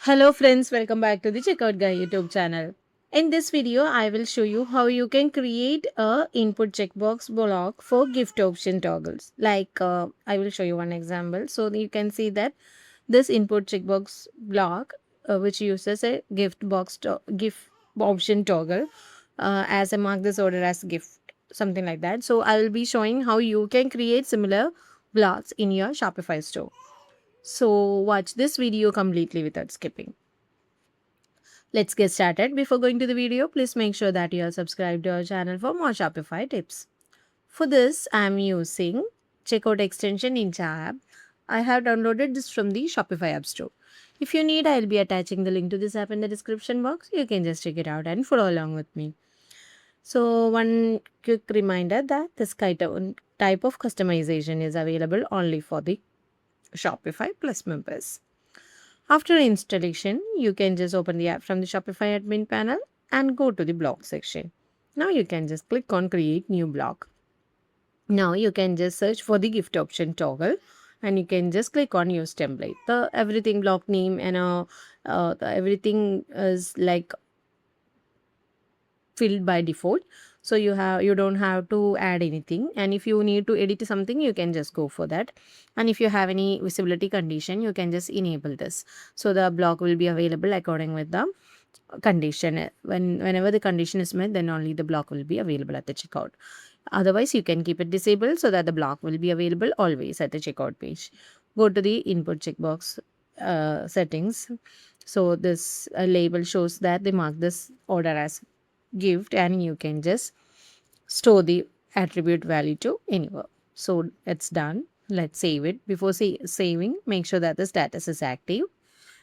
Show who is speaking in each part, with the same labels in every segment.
Speaker 1: Hello friends, welcome back to the Checkout Guy YouTube channel. In this video, I will show you how you can create a input checkbox block for gift option toggles. I will show you one example. So you can see that this input checkbox block, which uses a gift option toggle, as I mark this order as gift, something like that. So I will be showing how you can create similar blocks in your Shopify store. So watch this video completely without skipping. Let's get started. Before going to the video, please make sure that you are subscribed to our channel for more Shopify tips. For this, I am using checkout extension Ninja app. I have downloaded this from the Shopify App Store. If you need, I'll be attaching the link to this app in the description box. You can just check it out and follow along with me. So, one quick reminder that this type of customization is available only for the Shopify Plus members. After installation, you can just open the app from the Shopify admin panel and go to the block section. Now you can just click on create new block. Now you can just search for the gift option toggle and you can just click on use template. The everything block name and everything is like filled by default, so you don't have to add anything, and if you need to edit something you can just go for that. And if you have any visibility condition, you can just enable this, so the block will be available according with the condition. Whenever the condition is met, then only the block will be available at the checkout. Otherwise you can keep it disabled so that the block will be available always at the checkout page. Go to the input checkbox settings. So this label shows that they mark this order as gift, and you can just store the attribute value to anywhere. So it's done. Let's save it. Before saving, make sure that the status is active,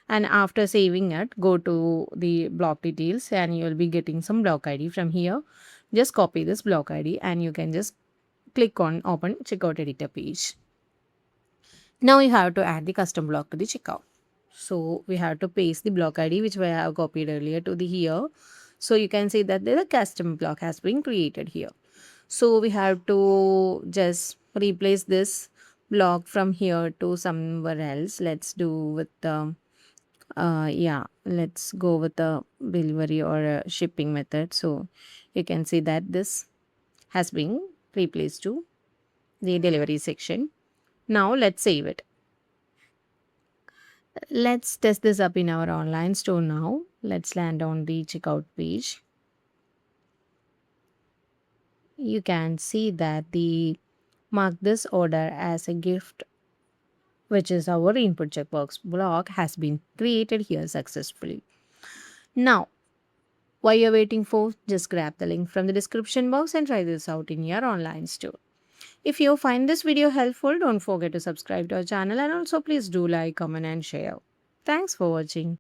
Speaker 1: and after saving it, go to the block details and you'll be getting some block ID from here. Just copy this block ID and you can just click on open checkout editor page. Now you have to add the custom block to the checkout. So we have to paste the block ID which we have copied earlier to the here. So you can see that the custom block has been created here. So we have to just replace this block from here to somewhere else. Let's do with the yeah, let's go with the delivery or shipping method. So you can see that this has been replaced to the delivery section. Now let's save it. Let's test this up in our online store now. Let's land on the checkout page. You can see that the mark this order as a gift, which is our input checkbox block, has been created here successfully. Now, while you're waiting for, just grab the link from the description box and try this out in your online store. If you find this video helpful, don't forget to subscribe to our channel, and also please do like, comment and share. Thanks for watching.